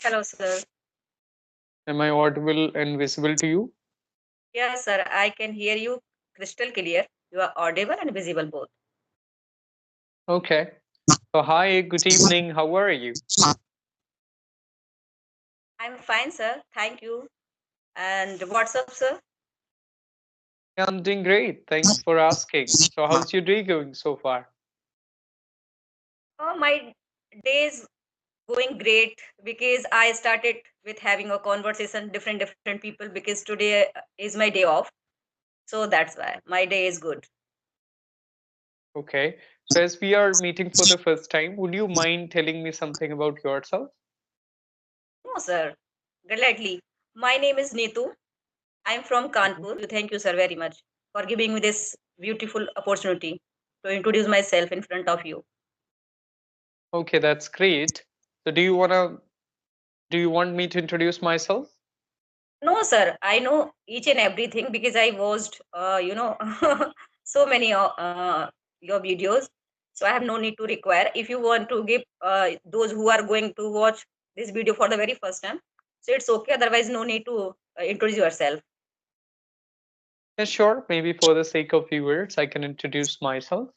Hello, sir. Am I audible and visible to you? Yes, sir. I can hear you crystal clear. You are audible and visible both. Okay. So, hi, good evening. How are you? I'm fine, sir. Thank you. And what's up, sir? Yeah, I'm doing great. Thanks for asking. So, how's your day going so far? Oh, my day is going great because I started with having a conversation different people because today is my day off. So that's why my day is good. Okay. So, as we are meeting for the first time, would you mind telling me something about yourself? No, sir. Gladly. My name is Neetu. I'm from Mhm. Kanpur. Thank you, sir, very much for giving me this beautiful opportunity to introduce myself in front of you. Okay, that's great. So, do you want me to introduce myself? No, sir. I know each and everything because I watched, so many your videos. So I have no need to require. If you want to give those who are going to watch this video for the very first time, so it's okay. Otherwise, no need to introduce yourself. Yeah, sure. Maybe for the sake of viewers, I can introduce myself.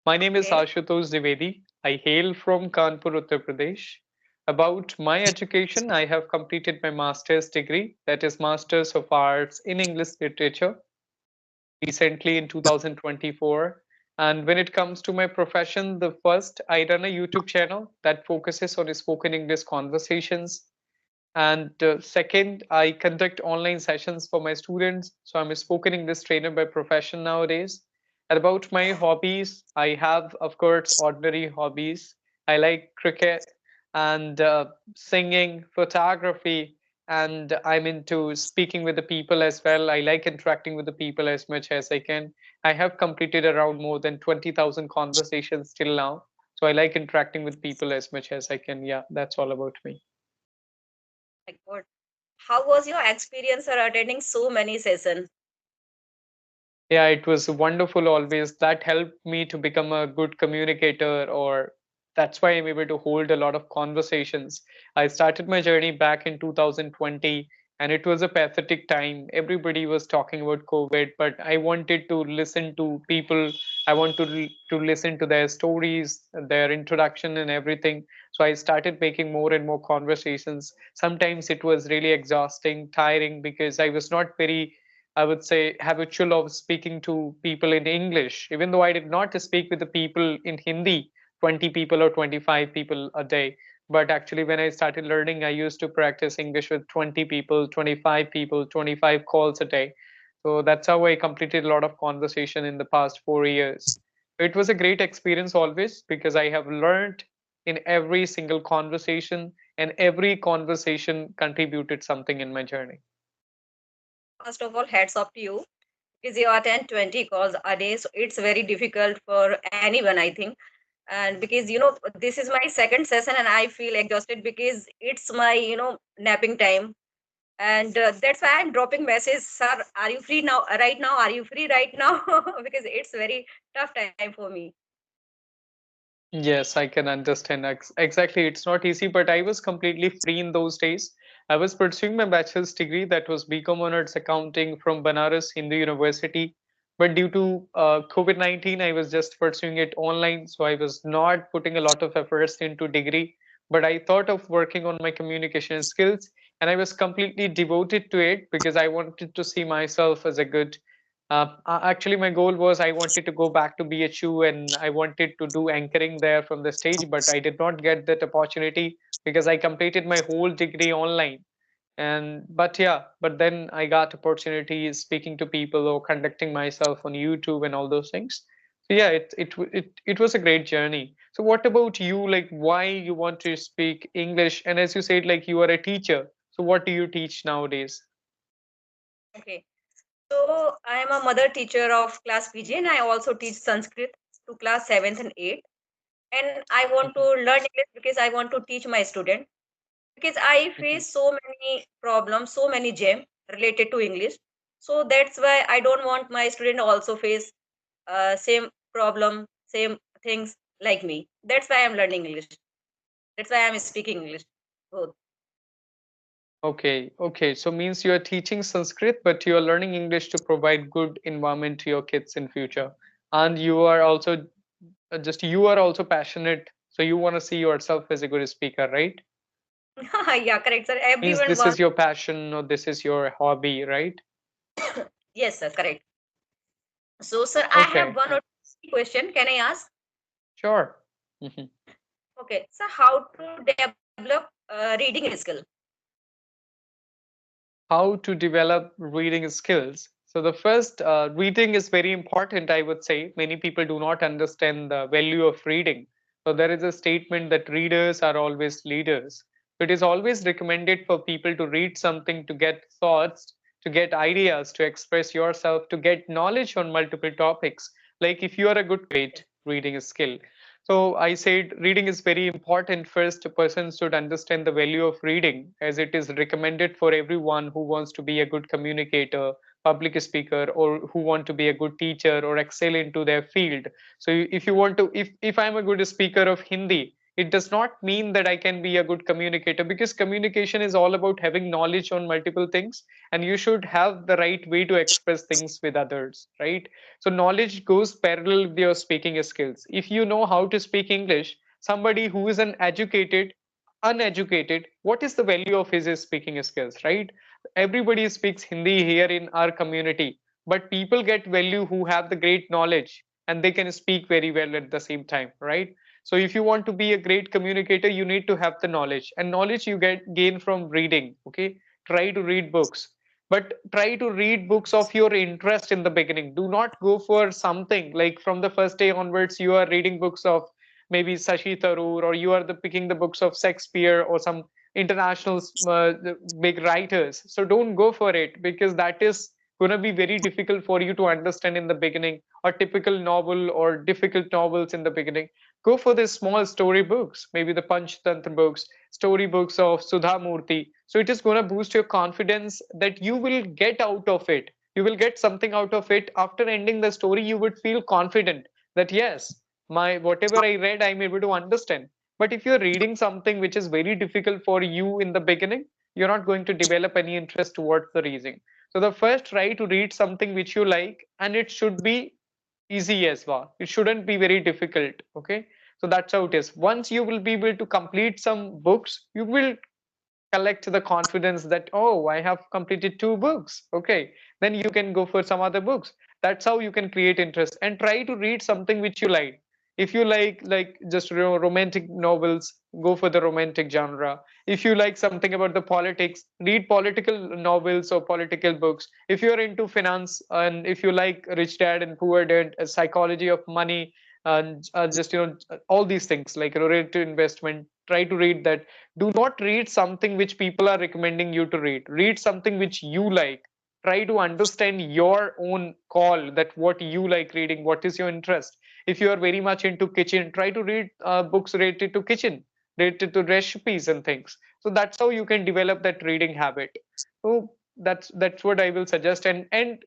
My name is Okay. Ashutosh Dwivedi. I hail from Kanpur, Uttar Pradesh. About my education, I have completed my master's degree, that is Masters of Arts in English Literature, recently in 2024. And when it comes to my profession, the first, I run a YouTube channel that focuses on spoken English conversations, and second, I conduct online sessions for my students. So I'm a spoken English trainer by profession nowadays. And about my hobbies, I have, of course, ordinary hobbies. I like cricket and singing, photography, and I'm into speaking with the people as well. I like interacting with the people as much as I can. I have completed around more than 20,000 conversations till now. So I like interacting with people as much as I can. Yeah, that's all about me. My God. How was your experience sir, attending so many sessions? Yeah, it was wonderful always. That helped me to become a good communicator, or that's why I'm able to hold a lot of conversations. I started my journey back in 2020, and it was a pathetic time. Everybody was talking about COVID, but I wanted to listen to people. I want to listen to their stories, their introduction, and everything. So I started making more and more conversations. Sometimes it was really exhausting, tiring, because I was not very, I would say, habitual of speaking to people in English, even though I did not speak with the people in Hindi, 20 people or 25 people a day. But actually, when I started learning, I used to practice English with 20 people, 25 calls a day. So that's how I completed a lot of conversation in the past 4 years. It was a great experience always because I have learned in every single conversation, and every conversation contributed something in my journey. First of all, hats off to you because you attend 20 calls a day. So it's very difficult for anyone, I think. And because, this is my second session and I feel exhausted because it's my, napping time. And that's why I'm dropping messages, sir, are you free now, right now? Are you free right now? Because it's very tough time for me. Yes, I can understand. Exactly. It's not easy, but I was completely free in those days. I was pursuing my bachelor's degree, that was BCom Honors Accounting from Banaras Hindu University. But due to COVID-19, I was just pursuing it online. So I was not putting a lot of efforts into degree. But I thought of working on my communication skills, and I was completely devoted to it because I wanted to see myself as a good, actually, my goal was I wanted to go back to BHU and I wanted to do anchoring there from the stage, but I did not get that opportunity because I completed my whole degree online. And but yeah, but then I got opportunities speaking to people or conducting myself on YouTube and all those things. So yeah, it was a great journey. So what about you? Like, why you want to speak English? And as you said, like you are a teacher. So what do you teach nowadays? Okay. So I am a mother teacher of class PG and I also teach Sanskrit to class 7th and 8th. And I want to Mhm. learn English because I want to teach my student because I Mhm. face so many problems, so many gem related to English. So that's why I don't want my student also face same problem, same things like me. That's why I'm learning English. That's why I'm speaking English. Both. Okay, okay. So means you are teaching Sanskrit, but you are learning English to provide good environment to your kids in future. And you are also just you are also passionate, so you want to see yourself as a good speaker, right? Yeah, correct, sir. Means Everyone this is wants. your passion or this is your hobby, right? Yes, sir, correct. So, sir, I have Okay, one or two question. Can I ask? sure. Mhm. Okay, so how to develop reading skill? How to develop reading skills. So the first, reading is very important, I would say. Many people do not understand the value of reading. So there is a statement that readers are always leaders. It is always recommended for people to read something to get thoughts, to get ideas, to express yourself, to get knowledge on multiple topics. Like if you are a good great reading skill. So I said reading is very important. First, a person should understand the value of reading, as it is recommended for everyone who wants to be a good communicator, public speaker, or who want to be a good teacher or excel into their field. So if you want to, if I'm a good speaker of Hindi, it does not mean that I can be a good communicator, because communication is all about having knowledge on multiple things, and you should have the right way to express things with others, right? So knowledge goes parallel with your speaking skills. If you know how to speak English, somebody who is an educated, uneducated, what is the value of his speaking skills, right? Everybody speaks Hindi here in our community, but people get value who have the great knowledge and they can speak very well at the same time, right? So if you want to be a great communicator, you need to have the knowledge, and knowledge you get gain from reading. Okay, try to read books, but try to read books of your interest in the beginning. Do not go for something like from the first day onwards you are reading books of maybe Sashi Tharoor, or you are picking the books of Shakespeare or some international big writers. So don't go for it, because that is going to be very difficult for you to understand in the beginning, or typical novel or difficult novels in the beginning. Go for the small story books, maybe the Panchtantra books, story books of Sudha Murthy. So it is going to boost your confidence that you will get out of it. You will get something out of it. After ending the story, you would feel confident that yes, my whatever I read, I'm able to understand. But if you're reading something which is very difficult for you in the beginning, you're not going to develop any interest towards the reading. So the first, try to read something which you like, and it should be easy as well. It shouldn't be very difficult. Okay. So that's how it is. Once you will be able to complete some books, you will collect the confidence that, oh, I have completed 2 books. Okay. Then you can go for some other books. That's how you can create interest, and try to read something which you like. If you like just romantic novels, go for the romantic genre. If you like something about the politics, read political novels or political books. If you're into finance, and if you like Rich Dad and Poor Dad, psychology of money, and just all these things like related to investment, try to read that. Do not read something which people are recommending you to read. Read something which you like. Try to understand your own call, that what you like reading, what is your interest. If you are very much into kitchen, try to read books related to kitchen, related to recipes and things. So that's how you can develop that reading habit. So that's what I will suggest. And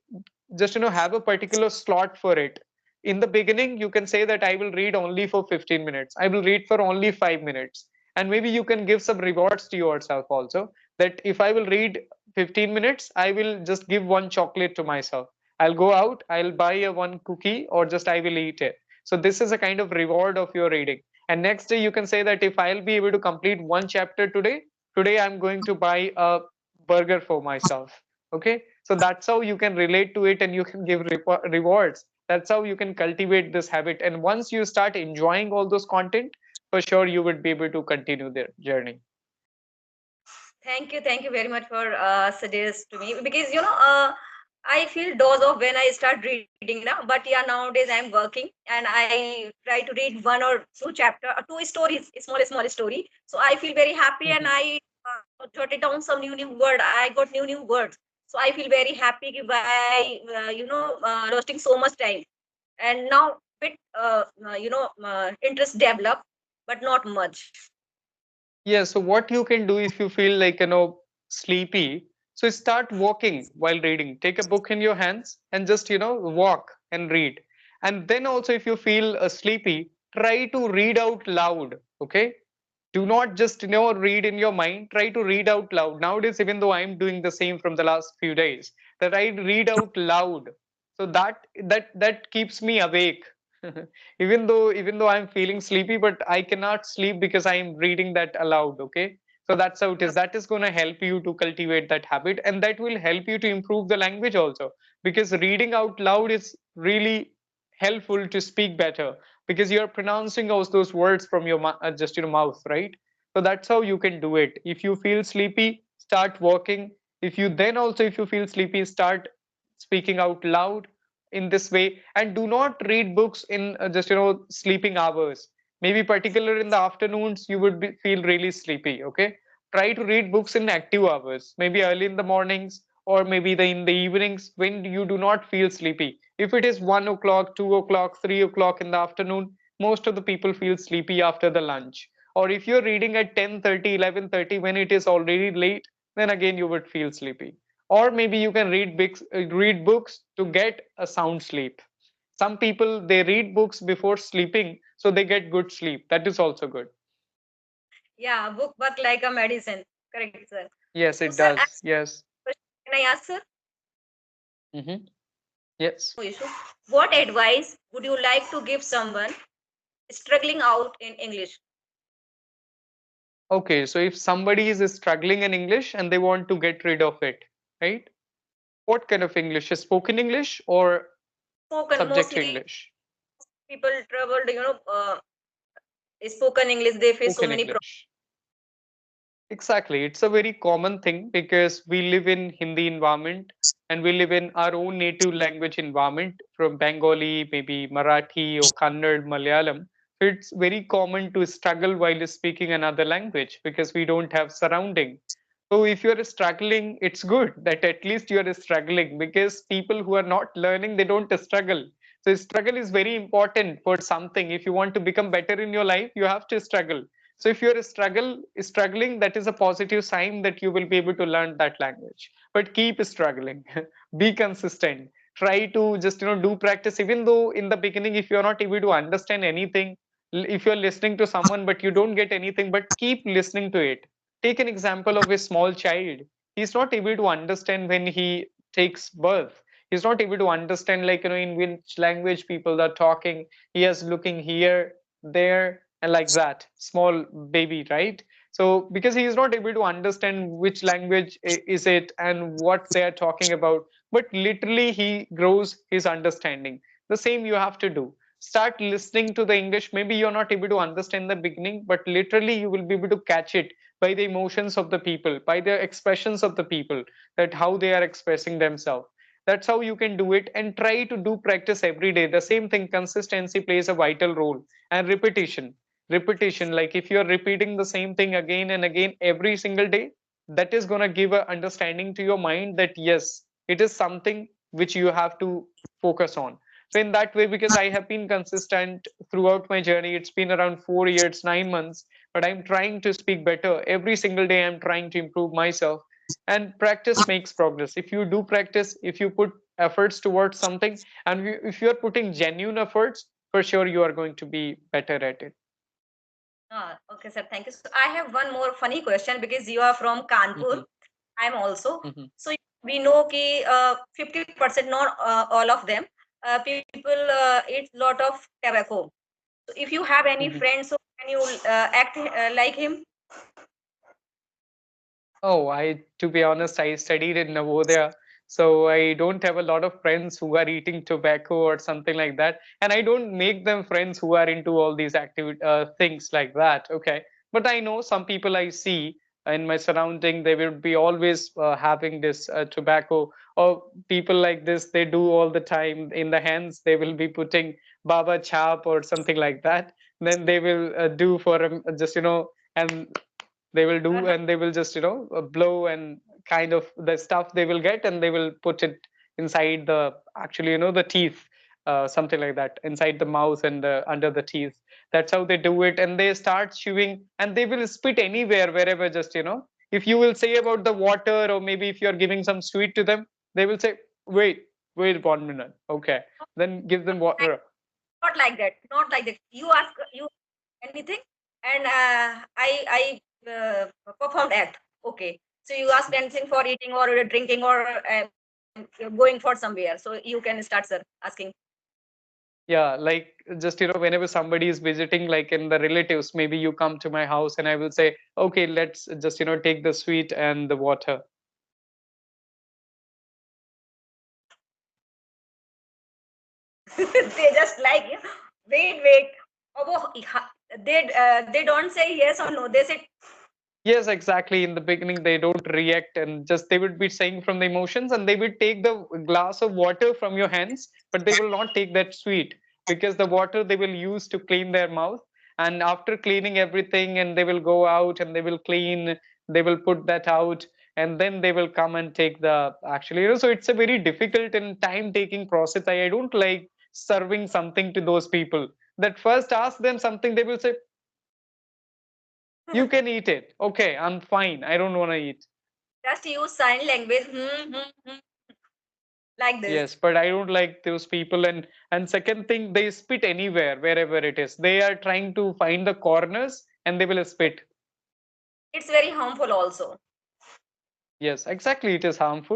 just have a particular slot for it. In the beginning you can say that I will read only for 15 minutes, I will read for only 5 minutes. And maybe you can give some rewards to yourself also, that if I will read 15 minutes, I will just give one chocolate to myself. I'll go out, I'll buy a one cookie, or just I will eat it. So this is a kind of reward of your reading. And next day you can say that if I'll be able to complete one chapter today I'm going to buy a burger for myself. Okay, so that's how you can relate to it, and you can give rewards. That's how you can cultivate this habit, and once you start enjoying all those content, for sure you would be able to continue their journey. Thank you very much for suggest to me, because I feel dose off when I start reading now. But yeah, nowadays I'm working and I try to read one or two chapter, two stories, small story. So I feel very happy, and Mhm. I jotted down some new word. I got new words. So I feel very happy by roasting so much time. And now bit interest develop, but not much. Yeah, so what you can do if you feel like sleepy, so start walking while reading. Take a book in your hands and just walk and read. And then also if you feel sleepy, try to read out loud. Okay, Do not just read in your mind, try to read out loud. Nowadays, even though I'm doing the same from the last few days, that I read out loud, so that keeps me awake. Even though I'm feeling sleepy, but I cannot sleep because I'm reading that aloud. Okay, so that's how it is. That is going to help you to cultivate that habit, and that will help you to improve the language also, because reading out loud is really helpful to speak better, because you're pronouncing those words from your just your mouth, right? So that's how you can do it. If you feel sleepy, start walking. If you feel sleepy, start speaking out loud in this way. And do not read books in just sleeping hours. Maybe particular in the afternoons you would feel really sleepy. Okay, try to read books in active hours, maybe early in the mornings, or maybe in the evenings when you do not feel sleepy. If it is 1 o'clock, 2 o'clock, 3 o'clock in the afternoon, most of the people feel sleepy after the lunch. Or if you're reading at 10:30, 11:30 when it is already late, then again you would feel sleepy. Or maybe you can read books to get a sound sleep. Some people, they read books before sleeping so they get good sleep. That is also good. Yeah, book work like a medicine. Correct, sir. Yes, So, it sir, does. Yes. can I ask, sir? Hmm. Yes. No issue. What advice would you like to give someone struggling out in English? Okay, so if somebody is struggling in English and they want to get rid of it, right? What kind of English? Spoken English or Spoken, subject mostly English? people troubled, spoken English, they face so Spoken many problems. English. Exactly. It's a very common thing because we live in Hindi environment and we live in our own native language environment from Bengali, maybe Marathi or Kannada, Malayalam. So it's very common to struggle while speaking another language because we don't have surrounding. So if you're struggling, it's good that at least you're struggling, because people who are not learning, they don't struggle. So struggle is very important for something. If you want to become better in your life, you have to struggle. So if you're struggling, that is a positive sign that you will be able to learn that language. But keep struggling. Be consistent. Try to just do practice. Even though in the beginning, if you're not able to understand anything, if you're listening to someone but you don't get anything, but keep listening to it. Take an example of a small child. He's not able to understand when he takes birth. He's not able to understand, like, in which language people are talking. He is looking here, there, and like that, small baby, right? So because he is not able to understand which language is it and what they are talking about, but literally he grows his understanding. The same you have to do. Start listening to the English. Maybe you're not able to understand the beginning, but literally you will be able to catch it by the emotions of the people, by the expressions of the people, that how they are expressing themselves. That's how you can do it, and try to do practice every day. The same thing, consistency plays a vital role, and repetition, like if you're repeating the same thing again and again every single day, that is going to give a understanding to your mind that yes, it is something which you have to focus on. So in that way, because I have been consistent throughout my journey, it's been around 4 years, 9 months, but I'm trying to speak better every single day. I'm trying to improve myself, and practice makes progress. If you do practice, if you put efforts towards something, and if you're putting genuine efforts, for sure you are going to be better at it. Okay, sir. Thank you. So I have one more funny question because you are from Kanpur. Hmm. I'm also. Hmm. So we know ki 50%, not all of them, people eat lot of tobacco. So if you have any Hmm. friends, so can you act like him? Oh, to be honest, I studied in Navodaya, so I don't have a lot of friends who are eating tobacco or something like that, and I don't make them friends who are into all these things like that. Okay, but I know some people I see in my surrounding, they will be always having this tobacco, or people like this. They do all the time in the hands. They will be putting Baba Chap or something like that. Then they will do for just and they will do, and they will just blow, and kind of the stuff they will get, and they will put it inside the, actually, the teeth, something like that, inside the mouth and under the teeth. That's how they do it, and they start chewing, and they will spit anywhere, wherever, just if you will say about the water, or maybe if you're giving some sweet to them, they will say, wait 1 minute. Okay, then give them Like, water. not like that. Not like that. You ask you anything. and I performed act. Okay, so you ask anything for eating or drinking or going for somewhere, so you can start, sir, asking. Yeah, like just whenever somebody is visiting, like in the relatives, maybe you come to my house and I will say, okay, let's just take the sweet and the water. They just like, wait, wait. Oh, they don't say yes or no. They say Yes, exactly. In the beginning, they don't react and just they would be saying from the emotions and they would take the glass of water from your hands, but they will not take that sweet because the water they will use to clean their mouth. And after cleaning everything, and they will go out and they will clean, they will put that out, and then they will come and take the actually, so it's a very difficult and time taking process. I don't like serving something to those people that first ask them something, they will say, you can eat it. Okay, I'm fine. I don't want to eat. just use sign language, like this. Yes, but I don't like those people. And second thing, they spit anywhere, wherever it is. They are trying to find the corners and they will spit. It's very harmful also. Yes, exactly. It is harmful.